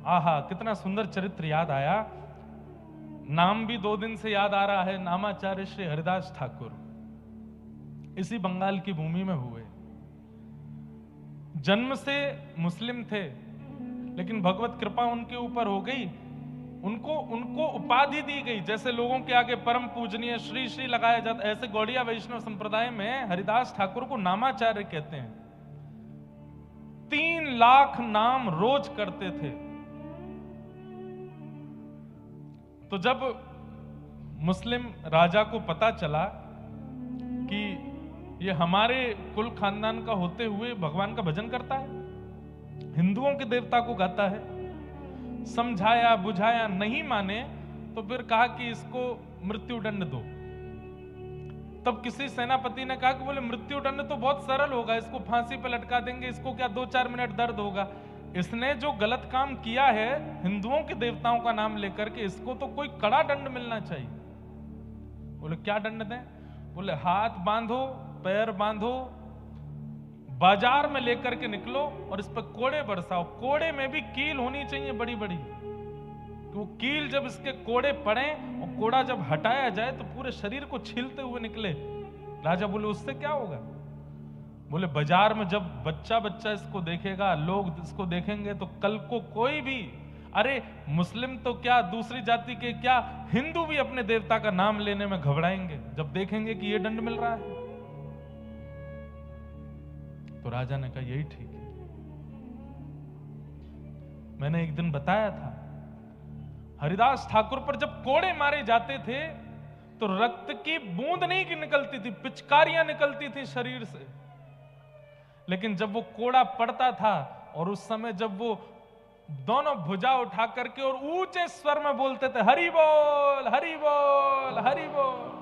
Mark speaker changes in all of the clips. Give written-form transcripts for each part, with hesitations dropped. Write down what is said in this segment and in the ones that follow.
Speaker 1: आहा, कितना सुंदर चरित्र याद आया। नाम भी 2 दिन से याद आ रहा है, नामाचार्य श्री हरिदास ठाकुर। इसी बंगाल की भूमि में हुए। जन्म से मुस्लिम थे, लेकिन भगवत कृपा उनके ऊपर हो गई। उनको उपाधि दी गई। जैसे लोगों के आगे परम पूजनीय श्री श्री लगाया जाता, ऐसे गौड़िया वैष्णव संप्रदाय में हरिदास ठाकुर को नामाचार्य कहते हैं। 3 लाख नाम रोज करते थे। तो जब मुस्लिम राजा को पता चला कि ये हमारे कुल खानदान का होते हुए भगवान का भजन करता है, हिंदुओं के देवता को गाता है, समझाया बुझाया, नहीं माने तो फिर कहा कि इसको मृत्यु दंड दो। तब किसी सेनापति ने कहा कि बोले मृत्यु दंड तो बहुत सरल होगा, इसको फांसी पे लटका देंगे, इसको क्या 2-4 मिनट दर्द होगा। इसने जो गलत काम किया है हिंदुओं के देवताओं का नाम लेकर के, इसको तो कोई कड़ा दंड मिलना चाहिए। बोले क्या दंड दें? बोले हाथ बांधो, पैर बांधो, बाजार में लेकर के निकलो और इस पर कोड़े बरसाओ। कोड़े में भी कील होनी चाहिए बड़ी बड़ी, तो वो कील जब इसके कोड़े पड़े और कोड़ा जब हटाया जाए तो पूरे शरीर को छीलते हुए निकले। राजा बोले उससे क्या होगा? बोले बाजार में जब बच्चा बच्चा इसको देखेगा, लोग इसको देखेंगे, तो कल को कोई भी, अरे मुस्लिम तो क्या, दूसरी जाति के क्या, हिंदू भी अपने देवता का नाम लेने में घबराएंगे जब देखेंगे कि ये दंड मिल रहा है। तो राजा ने कहा यही ठीक है। मैंने एक दिन बताया था, हरिदास ठाकुर पर जब कोड़े मारे जाते थे तो रक्त की बूंद नहीं निकलती थी, पिचकारियां निकलती थी शरीर से। लेकिन जब वो कोड़ा पड़ता था और उस समय जब वो दोनों भुजा उठा करके और ऊंचे स्वर में बोलते थे हरि बोल हरि बोल हरि बोल,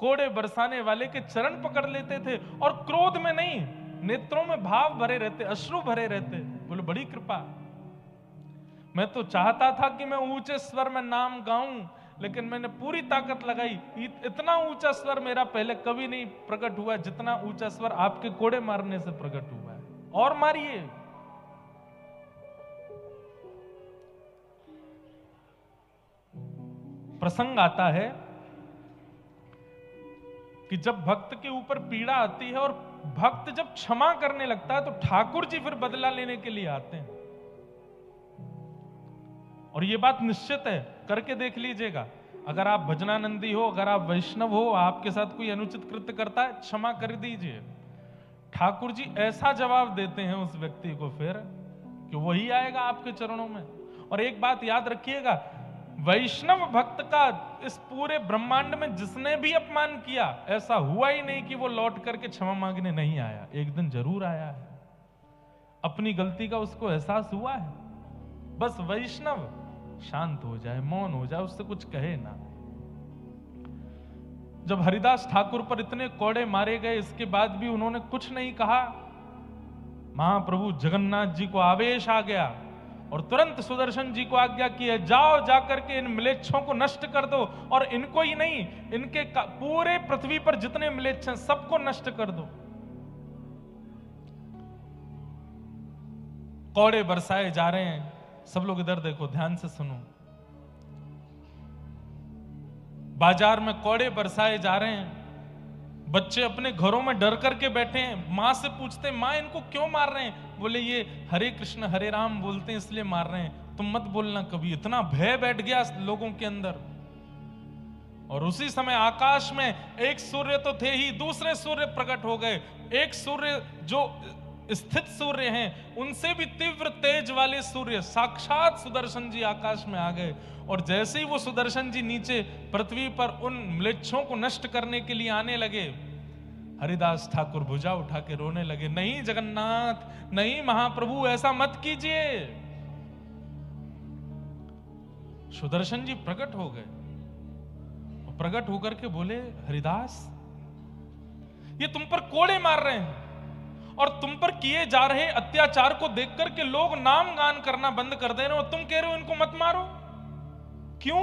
Speaker 1: कोड़े बरसाने वाले के चरण पकड़ लेते थे और क्रोध में नहीं, नेत्रों में भाव भरे रहते, अश्रु भरे रहते। बोले बड़ी कृपा। मैं तो चाहता था कि मैं ऊंचे स्वर में नाम गाऊं, लेकिन मैंने पूरी ताकत लगाई। इतना ऊंचा स्वर मेरा पहले कभी नहीं प्रकट हुआ जितना ऊंचा स्वर आपके कोड़े मारने से प्रकट हुआ है। और मारिए। प्रसंग आता है कि जब भक्त के ऊपर पीड़ा आती है और भक्त जब क्षमा करने लगता है तो ठाकुर जी फिर बदला लेने के लिए आते हैं। और यह बात निश्चित है, करके देख लीजिएगा। अगर आप भजनानंदी हो, अगर आप वैष्णव हो, आपके साथ कोई अनुचित कृत्य करता है, क्षमा कर दीजिए। ठाकुर जी ऐसा जवाब देते हैं उस व्यक्ति को फिर कि वही आएगा आपके चरणों में। और एक बात याद रखिएगा, वैष्णव भक्त का इस पूरे ब्रह्मांड में जिसने भी अपमान किया, ऐसा हुआ ही नहीं कि वो लौट करके क्षमा मांगने नहीं आया। एक दिन जरूर आया है, अपनी गलती का उसको एहसास हुआ है। बस वैष्णव शांत हो जाए, मौन हो जाए, उससे कुछ कहे ना। जब हरिदास ठाकुर पर इतने कोड़े मारे गए, इसके बाद भी उन्होंने कुछ नहीं कहा। महाप्रभु जगन्नाथ जी को आवेश आ गया और तुरंत सुदर्शन जी को आज्ञा की है, जाओ जाकर के इन म्लेच्छों को नष्ट कर दो, और इनको ही नहीं, इनके पूरे पृथ्वी पर जितने म्लेच्छ हैं सबको नष्ट कर दो। कोड़े बरसाए जा रहे हैं। सब लोग इधर देखो, ध्यान से सुनो। बाजार में कोड़े बरसाए जा रहे हैं। बच्चे अपने घरों में डर करके बैठे हैं। मां से पूछते हैं, मां इनको क्यों मार रहे हैं? बोले ये हरे कृष्ण हरे राम बोलते हैं इसलिए मार रहे हैं, तुम मत बोलना कभी। इतना भय बैठ गया लोगों के अंदर। और उसी समय आकाश में एक सूर्य तो थे ही, दूसरे सूर्य प्रकट हो गए। एक सूर्य जो स्थित सूर्य हैं, उनसे भी तीव्र तेज वाले सूर्य साक्षात सुदर्शन जी आकाश में आ गए। और जैसे ही वो सुदर्शन जी नीचे पृथ्वी पर उन म्लेच्छों को नष्ट करने के लिए आने लगे, हरिदास ठाकुर भुजा उठा के रोने लगे, नहीं जगन्नाथ, नहीं महाप्रभु, ऐसा मत कीजिए। सुदर्शन जी प्रकट हो गए, प्रकट होकर के बोले, हरिदास ये तुम पर कोड़े मार रहे हैं और तुम पर किए जा रहे अत्याचार को देख करके लोग नाम गान करना बंद कर दे रहे हो, तुम कह रहे हो इनको मत मारो, क्यों?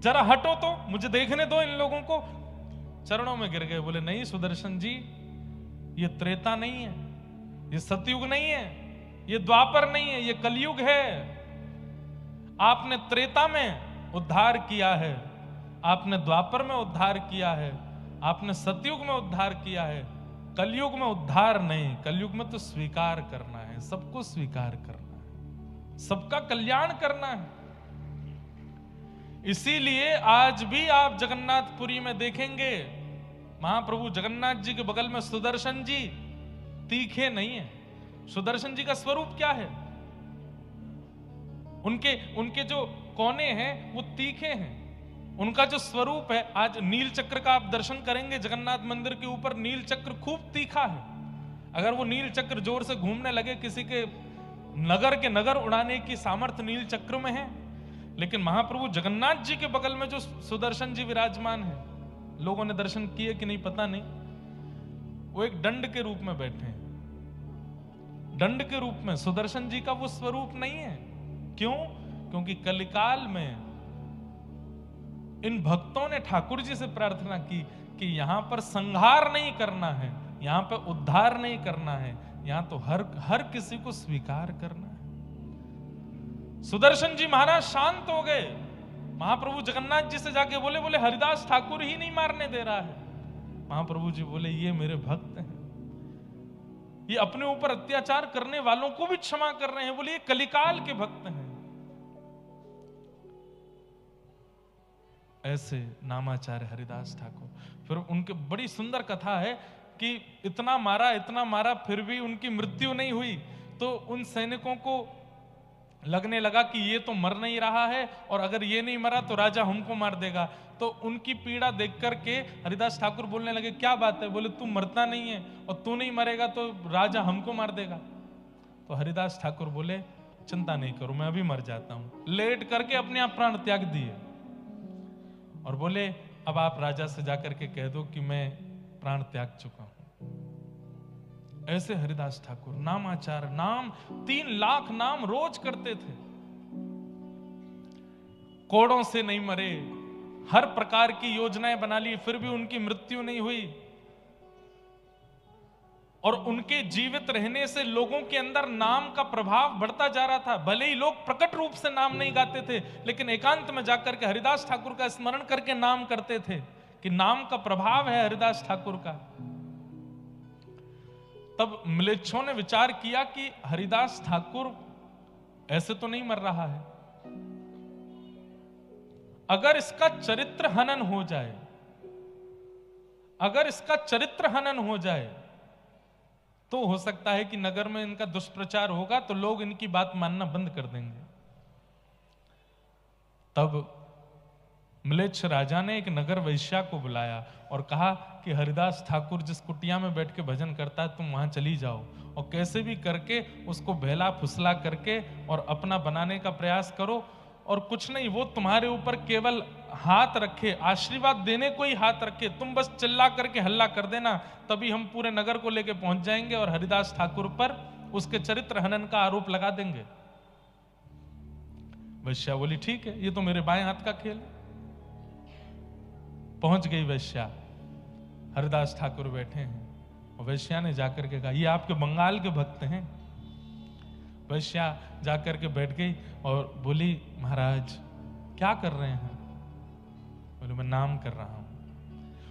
Speaker 1: जरा हटो तो मुझे देखने दो इन लोगों को। चरणों में गिर गए, बोले नहीं सुदर्शन जी, ये त्रेता नहीं है, ये सतयुग नहीं है, ये द्वापर नहीं है, ये कलयुग है। आपने त्रेता में उद्धार किया है, आपने द्वापर में उद्धार किया है, आपने सतयुग में उद्धार किया है। कलयुग में उद्धार नहीं, कलयुग में तो स्वीकार करना है, सबको स्वीकार करना है, सबका कल्याण करना है। इसीलिए आज भी आप जगन्नाथपुरी में देखेंगे महाप्रभु जगन्नाथ जी के बगल में सुदर्शन जी तीखे नहीं है। सुदर्शन जी का स्वरूप क्या है? उनके जो कोने हैं वो तीखे हैं। उनका जो स्वरूप है, आज नील चक्र का आप दर्शन करेंगे जगन्नाथ मंदिर के ऊपर, नील चक्र खूब तीखा है। अगर वो नील चक्र जोर से घूमने लगे, किसी के नगर के नगर उड़ाने की सामर्थ्य नील चक्र में है। लेकिन महाप्रभु जगन्नाथ जी के बगल में जो सुदर्शन जी विराजमान है, लोगों ने दर्शन किए कि नहीं पता नहीं, वो एक दंड के रूप में बैठे हैं, दंड के रूप में। सुदर्शन जी का वो स्वरूप नहीं है। क्यों? क्योंकि कलिकाल में इन भक्तों ने ठाकुर जी से प्रार्थना की कि यहां पर संहार नहीं करना है, यहां पर उद्धार नहीं करना है, यहां तो हर किसी को स्वीकार करना है। सुदर्शन जी महाराज शांत हो गए। महाप्रभु जगन्नाथ जी से जाके बोले हरिदास ठाकुर ही नहीं मारने दे रहा है। महाप्रभु जी बोले ये मेरे भक्त हैं, ये अपने ऊपर अत्याचार करने वालों को भी क्षमा कर रहे हैं। बोले ये कलिकाल के भक्त हैं। ऐसे नामाचार्य हरिदास ठाकुर। फिर उनके बड़ी सुंदर कथा है कि इतना मारा फिर भी उनकी मृत्यु नहीं हुई। तो उन सैनिकों को लगने लगा कि ये तो मर नहीं रहा है, और अगर ये नहीं मरा तो राजा हमको मार देगा। तो उनकी पीड़ा देख करके हरिदास ठाकुर बोलने लगे क्या बात है? बोले तू मरता नहीं है और तू नहीं मरेगा तो राजा हमको मार देगा। तो हरिदास ठाकुर बोले चिंता नहीं करो, मैं अभी मर जाता हूं। लेट करके अपने आप प्राण त्याग दिए और बोले अब आप राजा से जाकर के कह दो कि मैं प्राण त्याग चुका हूं। ऐसे हरिदास ठाकुर नामाचार, नाम 3 लाख नाम रोज करते थे। कोड़ों से नहीं मरे, हर प्रकार की योजनाएं बना ली, फिर भी उनकी मृत्यु नहीं हुई। और उनके जीवित रहने से लोगों के अंदर नाम का प्रभाव बढ़ता जा रहा था। भले ही लोग प्रकट रूप से नाम नहीं गाते थे, लेकिन एकांत में जाकर के हरिदास ठाकुर का स्मरण करके नाम करते थे कि नाम का प्रभाव है हरिदास ठाकुर का। तब म्लेच्छों ने विचार किया कि हरिदास ठाकुर ऐसे तो नहीं मर रहा है, अगर इसका चरित्र हनन हो जाए, अगर इसका चरित्र हनन हो जाए तो हो सकता है कि नगर में इनका दुष्प्रचार होगा तो लोग इनकी बात मानना बंद कर देंगे। तब म्लेच्छ राजा ने एक नगर वैश्या को बुलाया और कहा कि हरिदास ठाकुर जिस कुटिया में बैठ के भजन करता है तुम वहां चली जाओ और कैसे भी करके उसको बहला फुसला करके और अपना बनाने का प्रयास करो। और कुछ नहीं, वो तुम्हारे ऊपर केवल हाथ रखे, आशीर्वाद देने को ही हाथ रखे, तुम बस चिल्ला करके हल्ला कर देना, तभी हम पूरे नगर को लेके पहुंच जाएंगे और हरिदास ठाकुर पर उसके चरित्र हनन का आरोप लगा देंगे। वैश्या बोली ठीक है, ये तो मेरे बाएं हाथ का खेल है। पहुंच गई वैश्या, हरिदास ठाकुर बैठे हैं और वैश्या ने जाकर के कहा ये आपके बंगाल के भक्त हैं। वैश्या जाकर के बैठ गई और बोली महाराज क्या कर रहे हैं? बोले मैं नाम कर रहा हूं।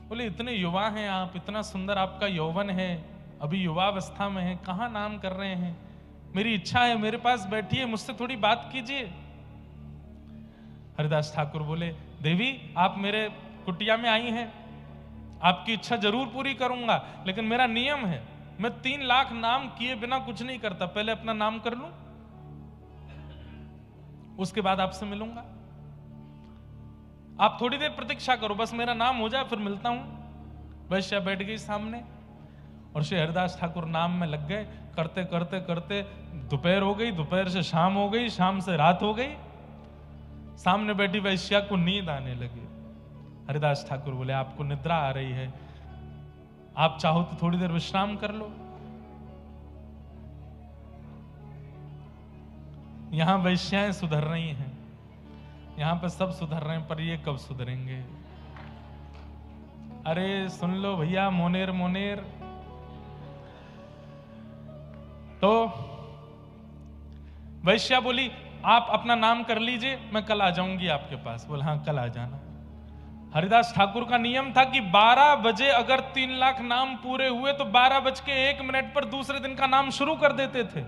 Speaker 1: बोले इतने युवा हैं आप, इतना सुंदर आपका यौवन है, अभी युवावस्था में है, कहां नाम कर रहे हैं? मेरी इच्छा है, मेरे पास बैठिए, मुझसे थोड़ी बात कीजिए। हरिदास ठाकुर बोले देवी आप मेरे कुटिया में आई हैं, आपकी इच्छा जरूर पूरी करूंगा, लेकिन मेरा नियम है मैं 3 लाख नाम किए बिना कुछ नहीं करता। पहले अपना नाम कर लूं, उसके बाद आपसे मिलूंगा। आप थोड़ी देर प्रतीक्षा करो, बस मेरा नाम हो जाए फिर मिलता हूं। वैश्या बैठ गई सामने और श्री हरिदास ठाकुर नाम में लग गए। करते करते करते दोपहर हो गई, दोपहर से शाम हो गई, शाम से रात हो गई। सामने बैठी वैश्या को नींद आने लगी। हरिदास ठाकुर बोले आपको निद्रा आ रही है, आप चाहो तो थोड़ी देर विश्राम कर लो। यहां वैश्याएं सुधर रही हैं, यहां पे सब सुधर रहे हैं, पर ये कब सुधरेंगे? अरे सुन लो भैया, मोनेर मोनेर तो वैश्या बोली, आप अपना नाम कर लीजिए, मैं कल आ जाऊंगी आपके पास। बोला हाँ कल आ जाना। हरिदास ठाकुर का नियम था कि 12 बजे अगर 3 लाख नाम पूरे हुए तो 12:01 पर दूसरे दिन का नाम शुरू कर देते थे।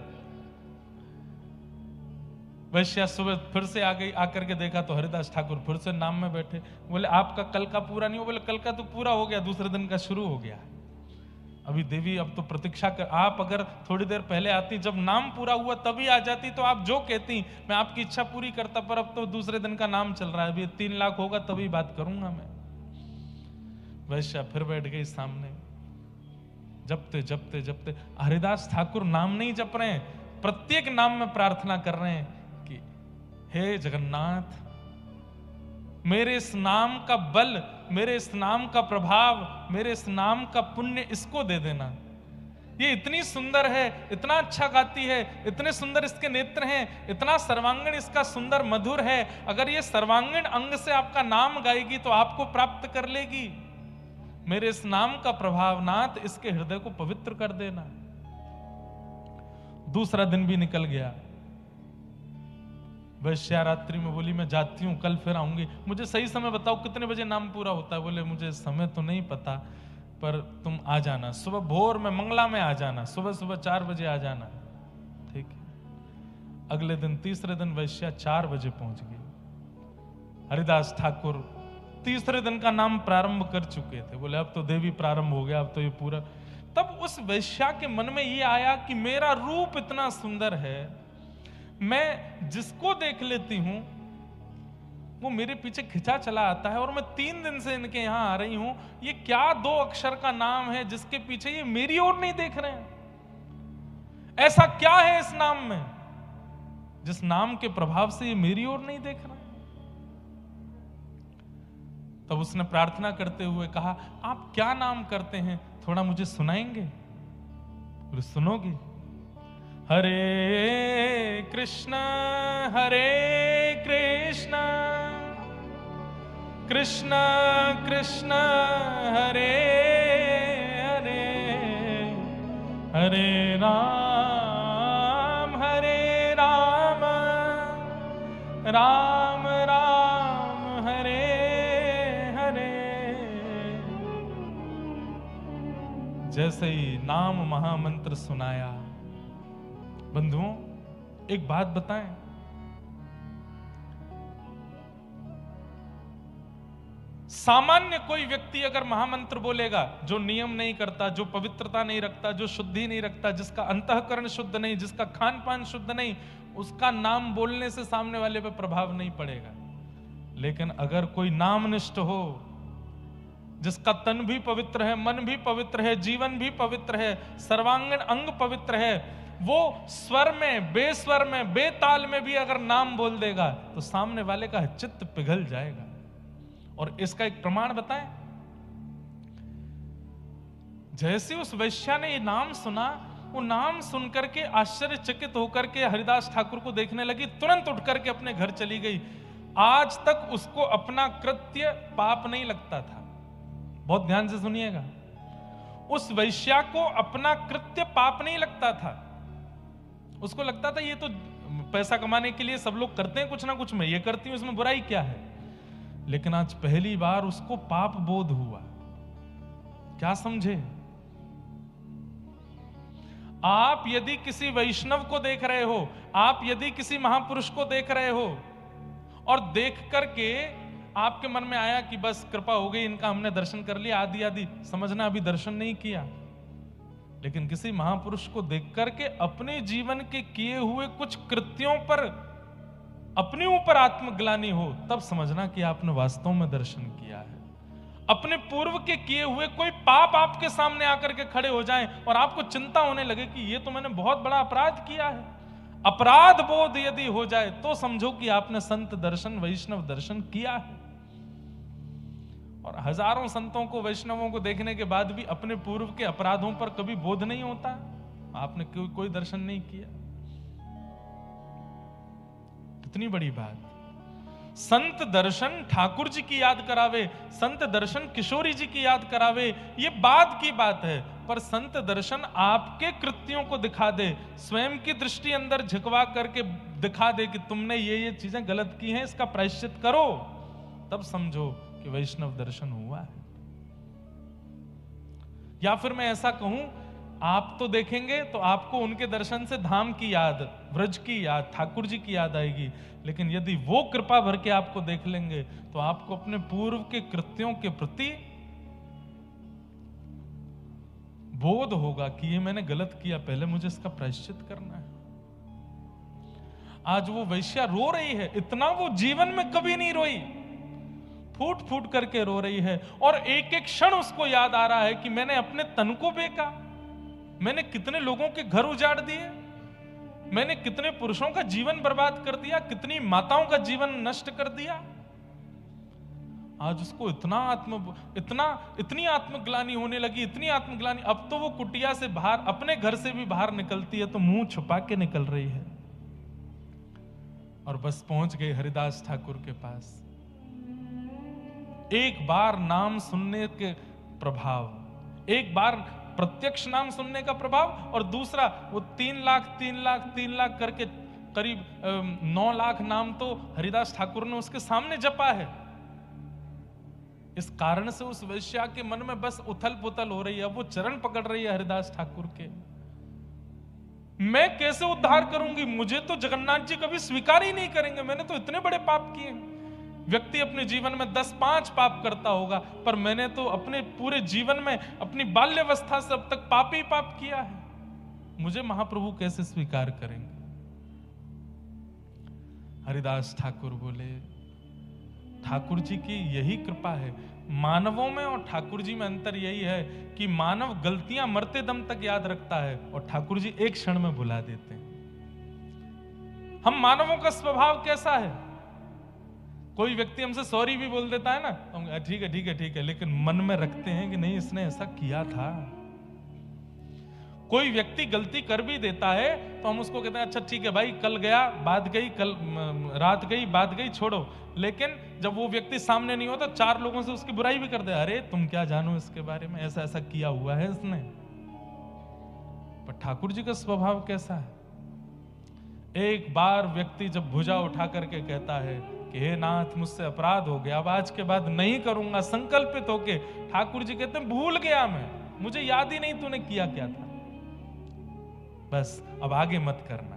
Speaker 1: वैश्या सुबह फिर से आ गई, आकर के देखा तो हरिदास ठाकुर फिर से नाम में बैठे। बोले आपका कल का पूरा नहीं हो। बोले कल का तो पूरा हो गया, दूसरे दिन का शुरू हो गया। अभी देवी अब तो प्रतीक्षा कर, आप अगर थोड़ी देर पहले आती, जब नाम पूरा हुआ तभी आ जाती तो आप जो कहती मैं आपकी इच्छा पूरी करता, पर अब तो दूसरे दिन का नाम चल रहा है, अभी 3 लाख होगा तभी बात करूंगा मैं। वैश्या फिर बैठ गई सामने, जपते जपते जपते। हरिदास ठाकुर नाम नहीं जप रहे हैं, प्रत्येक नाम में प्रार्थना कर रहे हैं कि हे जगन्नाथ, मेरे इस नाम का बल, मेरे इस नाम का प्रभाव, मेरे इस नाम का पुण्य इसको दे देना। ये इतनी सुंदर है, इतना अच्छा गाती है, इतने सुंदर इसके नेत्र हैं, इतना सर्वांगीण इसका सुंदर मधुर है। अगर ये सर्वांगीण अंग से आपका नाम गाएगी तो आपको प्राप्त कर लेगी। मेरे इस नाम का प्रभाव नाथ इसके हृदय को पवित्र कर देना। दूसरा दिन भी निकल गया। वैश्या रात्रि में बोली मैं जाती हूं, कल फिर आऊंगी, मुझे सही समय बताओ कितने बजे नाम पूरा होता है। बोले मुझे समय तो नहीं पता, पर तुम आ जाना सुबह भोर में, मंगला में आ जाना, सुबह सुबह 4 बजे आ जाना। ठीक है। अगले दिन तीसरे दिन वैश्या 4 बजे पहुंच गई। हरिदास ठाकुर तीसरे दिन का नाम प्रारंभ कर चुके थे। बोले अब तो देवी प्रारंभ हो गया, अब तो ये पूरा। तब उस वैश्या के मन में ये आया कि मेरा रूप इतना सुंदर है, मैं जिसको देख लेती हूं वो मेरे पीछे खिंचा चला आता है, और मैं 3 दिन से इनके यहां आ रही हूं। ये क्या 2 अक्षर का नाम है जिसके पीछे ये मेरी ओर नहीं देख रहे हैं? ऐसा क्या है इस नाम में जिस नाम के प्रभाव से ये मेरी ओर नहीं देख रहे हैं? तब उसने प्रार्थना करते हुए कहा, आप क्या नाम करते हैं, थोड़ा मुझे सुनाएंगे? बोले सुनोगे? हरे कृष्ण कृष्ण कृष्ण हरे हरे, हरे राम राम राम हरे हरे। जैसे ही नाम महामंत्र सुनाया, बंधुओं एक बात बताएं, सामान्य कोई व्यक्ति अगर महामंत्र बोलेगा, जो नियम नहीं करता, जो पवित्रता नहीं रखता, जो शुद्धि नहीं रखता, जिसका अंतःकरण शुद्ध नहीं, जिसका खान पान शुद्ध नहीं, उसका नाम बोलने से सामने वाले पे प्रभाव नहीं पड़ेगा। लेकिन अगर कोई नामनिष्ठ हो, जिसका तन भी पवित्र है, मन भी पवित्र है, जीवन भी पवित्र है, सर्वांगीण अंग पवित्र है, वो स्वर में, बेस्वर में, बेताल में भी अगर नाम बोल देगा तो सामने वाले का चित्त पिघल जाएगा। और इसका एक प्रमाण बताएं, जैसे उस वैश्या ने ये नाम सुना, वो नाम सुनकर के आश्चर्यचकित होकर के हरिदास ठाकुर को देखने लगी, तुरंत उठ करके अपने घर चली गई। आज तक उसको अपना कृत्य पाप नहीं लगता था। बहुत ध्यान से सुनिएगा, उस वैश्या को अपना कृत्य पाप नहीं लगता था। उसको लगता था ये तो पैसा कमाने के लिए सब लोग करते हैं कुछ ना कुछ, मैं ये करती हूं, इसमें बुराई क्या है। लेकिन आज पहली बार उसको पाप बोध हुआ। क्या समझे? आप यदि किसी वैष्णव को देख रहे हो, आप यदि किसी महापुरुष को देख रहे हो, और देख करके आपके मन में आया कि बस कृपा हो गई, इनका हमने दर्शन कर लिया, आदि आदि, समझना अभी दर्शन नहीं किया। लेकिन किसी महापुरुष को देख करके अपने जीवन के किए हुए कुछ कृत्यों पर अपने ऊपर आत्मग्लानि हो, तब समझना कि आपने वास्तव में दर्शन किया है। अपने पूर्व के किए हुए कोई पाप आपके सामने आकर के खड़े हो जाएं और आपको चिंता होने लगे कि ये तो मैंने बहुत बड़ा अपराध किया है, अपराध बोध यदि हो जाए तो समझो कि आपने संत दर्शन, वैष्णव दर्शन किया है। और हजारों संतों को, वैष्णवों को देखने के बाद भी अपने पूर्व के अपराधों पर कभी बोध नहीं होता। आपने कोई दर्शन नहीं किया। कितनी बड़ी बात। संत दर्शन ठाकुर जी की याद करावे, संत दर्शन किशोरी जी की याद करावे, ये बाद की बात है। पर संत दर्शन आपके कृत्यों को दिखा दे, स्वयं की दृष्टि अंदर झुकवा करके दिखा दे कि तुमने ये चीजें गलत की हैं, इसका प्रायश्चित करो, तब समझो कि वैष्णव दर्शन हुआ है। या फिर मैं ऐसा कहूं, आप तो देखेंगे तो आपको उनके दर्शन से धाम की याद, व्रज की याद, ठाकुर जी की याद आएगी, लेकिन यदि वो कृपा भर के आपको देख लेंगे तो आपको अपने पूर्व के कृत्यों के प्रति बोध होगा कि ये मैंने गलत किया, पहले मुझे इसका प्रायश्चित करना है। आज वो वैश्या रो रही है, इतना वो जीवन में कभी नहीं रोई, फूट फूट करके रो रही है, और एक एक क्षण उसको याद आ रहा है कि मैंने अपने तन को बेचा, मैंने कितने लोगों के घर उजाड़ दिए, मैंने कितने पुरुषों का जीवन बर्बाद कर दिया, कितनी माताओं का जीवन नष्ट कर दिया। आज उसको इतनी आत्मग्लानि होने लगी, इतनी आत्मग्लानि, अब तो वो कुटिया से बाहर, अपने घर से भी बाहर निकलती है तो मुंह छुपा के निकल रही है। और बस पहुंच गई हरिदास ठाकुर के पास। एक बार नाम सुनने के प्रभाव, एक बार प्रत्यक्ष नाम सुनने का प्रभाव, और दूसरा वो 3 लाख करके करीब 9 लाख नाम तो हरिदास ठाकुर ने उसके सामने जपा है। इस कारण से उस वैश्या के मन में बस उथल पुथल हो रही है, वो चरण पकड़ रही है हरिदास ठाकुर के। मैं कैसे उद्धार करूंगी, मुझे तो जगन्नाथ जी कभी स्वीकार ही नहीं करेंगे, मैंने तो इतने बड़े पाप किए। व्यक्ति अपने जीवन में 10-5 पाप करता होगा, पर मैंने तो अपने पूरे जीवन में, अपनी बाल्यावस्था से अब तक पाप ही पाप किया है, मुझे महाप्रभु कैसे स्वीकार करेंगे। हरिदास ठाकुर बोले, ठाकुर जी की यही कृपा है, मानवों में और ठाकुर जी में अंतर यही है कि मानव गलतियां मरते दम तक याद रखता है और ठाकुर जी एक क्षण में भुला देते हैं। हम मानवों का स्वभाव कैसा है, कोई व्यक्ति हमसे सॉरी भी बोल देता है ना, तो ठीक है, लेकिन मन में रखते हैं कि नहीं इसने ऐसा किया था। कोई व्यक्ति गलती कर भी देता है तो हम उसको कहते हैं अच्छा ठीक है भाई, कल गया बात गई, कल रात गई बात गई, छोड़ो। लेकिन जब वो व्यक्ति सामने नहीं होता, 4 लोगों से उसकी बुराई भी कर दे, अरे तुम क्या जानो इसके बारे में, ऐसा ऐसा किया हुआ है इसने। पर ठाकुर जी का स्वभाव कैसा है, एक बार व्यक्ति जब भुजा उठा करके कहता है कि हे नाथ मुझसे अपराध हो गया, अब आज के बाद नहीं करूंगा, संकल्पित होके, ठाकुर जी कहते हैं भूल गया मैं, मुझे याद ही नहीं तूने किया क्या था, बस अब आगे मत करना।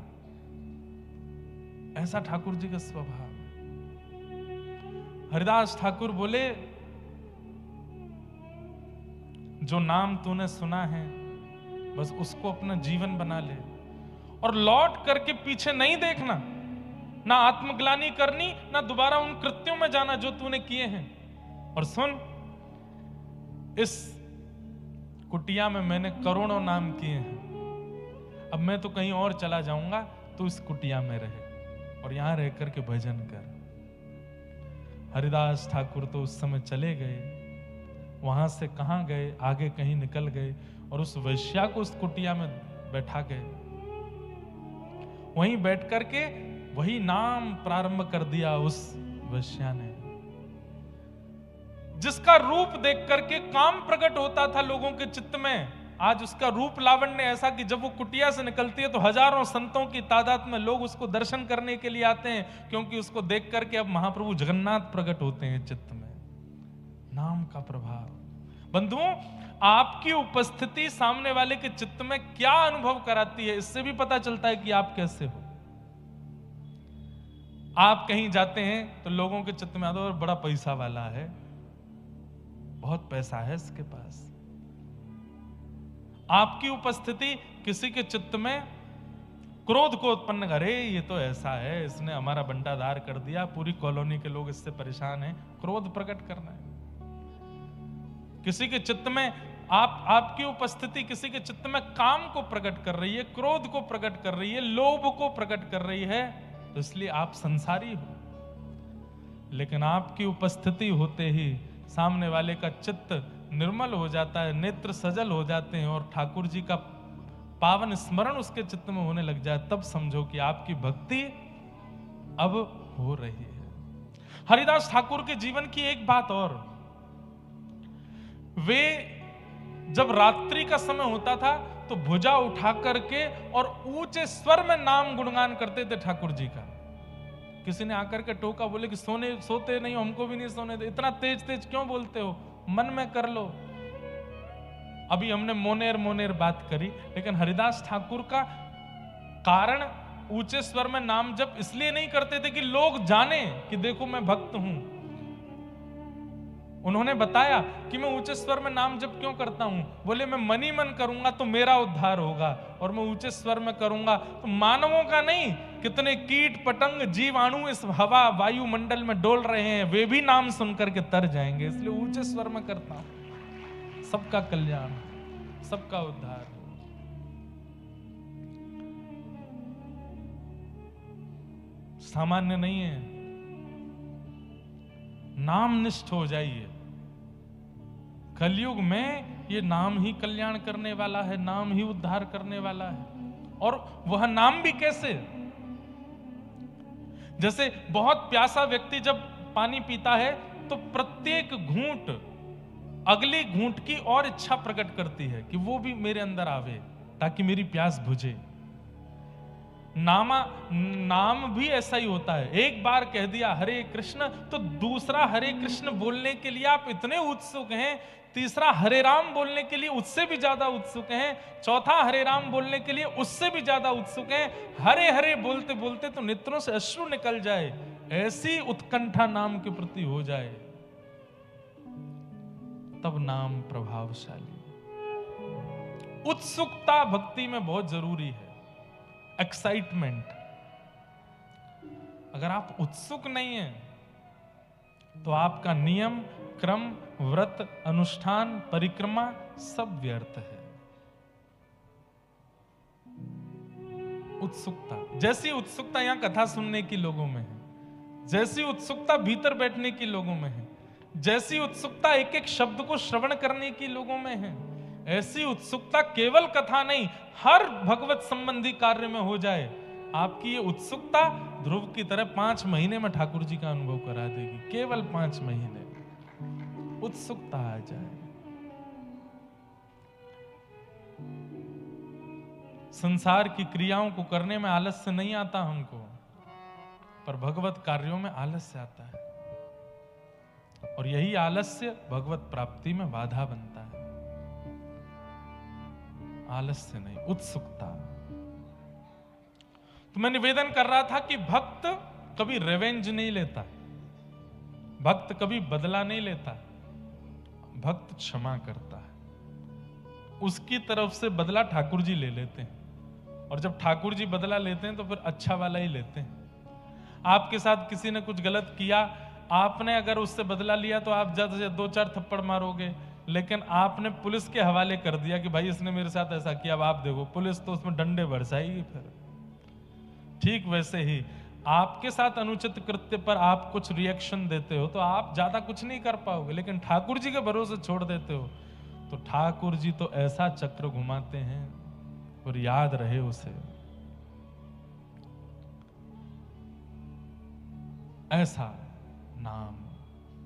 Speaker 1: ऐसा ठाकुर जी का स्वभाव। हरिदास ठाकुर बोले, जो नाम तूने सुना है बस उसको अपना जीवन बना ले, और लौट करके पीछे नहीं देखना, ना आत्मग्लानि करनी, ना दोबारा उन कृत्यों में जाना जो तूने किए हैं। और सुन, इस कुटिया में मैंने करोड़ों नाम किए हैं, अब मैं तो कहीं और चला जाऊंगा, तो इस कुटिया में रहे और यहां रह करके भजन कर। हरिदास ठाकुर तो उस समय चले गए, वहां से कहां गए, आगे कहीं निकल गए और उस वैश्या को उस कुटिया में बैठा गए। वहीं बैठ करके वही नाम प्रारंभ कर दिया उस वैश्या ने, जिसका रूप देख करके काम प्रकट होता था लोगों के चित्त में। आज उसका रूप लावण्य ऐसा कि जब वो कुटिया से निकलती है तो हजारों संतों की तादाद में लोग उसको दर्शन करने के लिए आते हैं, क्योंकि उसको देख करके अब महाप्रभु जगन्नाथ प्रकट होते हैं चित्त में। नाम का प्रभाव। बंधुओं, आपकी उपस्थिति सामने वाले के चित्त में क्या अनुभव कराती है, इससे भी पता चलता है कि आप कैसे हो। आप कहीं जाते हैं तो लोगों के चित्त में आता है बड़ा पैसा वाला है, बहुत पैसा है इसके पास। आपकी उपस्थिति किसी के चित्त में क्रोध को उत्पन्न करे, ये तो ऐसा है, इसने हमारा बंटाधार कर दिया, पूरी कॉलोनी के लोग इससे परेशान हैं, क्रोध प्रकट करना है। किसी के चित्त में आपकी उपस्थिति किसी के चित्त में काम को प्रकट कर रही है, क्रोध को प्रकट कर रही है, लोभ को प्रकट कर रही है, तो इसलिए आप संसारी हो। लेकिन आपकी उपस्थिति होते ही सामने वाले का चित्त निर्मल हो जाता है, नेत्र सजल हो जाते हैं और ठाकुर जी का पावन स्मरण उसके चित्त में होने लग जाए, तब समझो कि आपकी भक्ति अब हो रही है। हरिदास ठाकुर के जीवन की एक बात और, वे जब रात्रि का समय होता था तो भुजा उठा करके और ऊंचे स्वर में नाम गुणगान करते थे ठाकुर जी का। किसी ने आकर के टोका, बोले कि सोते नहीं हो, हमको भी नहीं सोने दे, इतना तेज तेज क्यों बोलते हो, मन में कर लो। अभी हमने मोनेर मोनेर बात करी, लेकिन हरिदास ठाकुर का कारण ऊंचे स्वर में नाम जप इसलिए नहीं करते थे कि लोग जाने कि देखो मैं भक्त हूं। उन्होंने बताया कि मैं ऊंचे स्वर में नाम जप क्यों करता हूं। बोले मैं मन ही मन करूंगा तो मेरा उद्धार होगा, और मैं ऊंचे स्वर में करूंगा तो मानवों का नहीं, कितने कीट पतंग जीवाणु इस हवा वायुमंडल में डोल रहे हैं, वे भी नाम सुनकर के तर जाएंगे। इसलिए ऊंचे स्वर में करता हूं। सबका कल्याण, सबका उद्धार। सामान्य नहीं है। नाम निष्ठ हो जाइए। कलयुग में ये नाम ही कल्याण करने वाला है, नाम ही उद्धार करने वाला है। और वह नाम भी कैसे? जैसे बहुत प्यासा व्यक्ति जब पानी पीता है तो प्रत्येक घूंट अगली घूंट की और इच्छा प्रकट करती है कि वो भी मेरे अंदर आवे ताकि मेरी प्यास बुझे। नाम भी ऐसा ही होता है। एक बार कह दिया हरे कृष्ण तो दूसरा हरे कृष्ण बोलने के लिए आप इतने उत्सुक हैं, तीसरा हरे राम बोलने के लिए उससे भी ज्यादा उत्सुक हैं, चौथा हरे राम बोलने के लिए उससे भी ज्यादा उत्सुक हैं। हरे हरे बोलते बोलते तो नेत्रों से अश्रु निकल जाए, ऐसी उत्कंठा नाम के प्रति हो जाए, तब नाम प्रभावशाली। उत्सुकता भक्ति में बहुत जरूरी है। एक्साइटमेंट। अगर आप उत्सुक नहीं हैं तो आपका नियम क्रम व्रत अनुष्ठान परिक्रमा सब व्यर्थ है। उत्सुकता, जैसी उत्सुकता यहां कथा सुनने की लोगों में है, जैसी उत्सुकता भीतर बैठने की लोगों में है, जैसी उत्सुकता एक एक शब्द को श्रवण करने की लोगों में है, ऐसी उत्सुकता केवल कथा नहीं हर भगवत संबंधी कार्य में हो जाए। आपकी ये उत्सुकता ध्रुव की तरह 5 महीने में ठाकुर जी का अनुभव करा देगी। केवल 5 महीने उत्सुकता आ जाए। संसार की क्रियाओं को करने में आलस्य नहीं आता हमको, पर भगवत कार्यों में आलस्य आता है, और यही आलस्य भगवत प्राप्ति में बाधा बनता है। आलस्य नहीं, उत्सुकता। तो मैं निवेदन कर रहा था कि भक्त कभी रिवेंज नहीं लेता, भक्त कभी बदला नहीं लेता, भक्त क्षमा करता है। उसकी तरफ से बदला ठाकुर जी ले लेते हैं, और जब ठाकुर जी बदला लेते हैं तो फिर अच्छा वाला ही लेते हैं। आपके साथ किसी ने कुछ गलत किया, आपने अगर उससे बदला लिया तो आप ज्यादा से 2-4 थप्पड़ मारोगे, लेकिन आपने पुलिस के हवाले कर दिया कि भाई इसने मेरे साथ ऐसा किया, अब आप देखो, पुलिस तो उसमें डंडे बरसाएगी। फिर ठीक वैसे ही आपके साथ अनुचित कृत्य पर आप कुछ रिएक्शन देते हो तो आप ज्यादा कुछ नहीं कर पाओगे, लेकिन ठाकुर जी के भरोसे छोड़ देते हो तो ठाकुर जी तो ऐसा चक्र घुमाते हैं, और याद रहे उसे। ऐसा नाम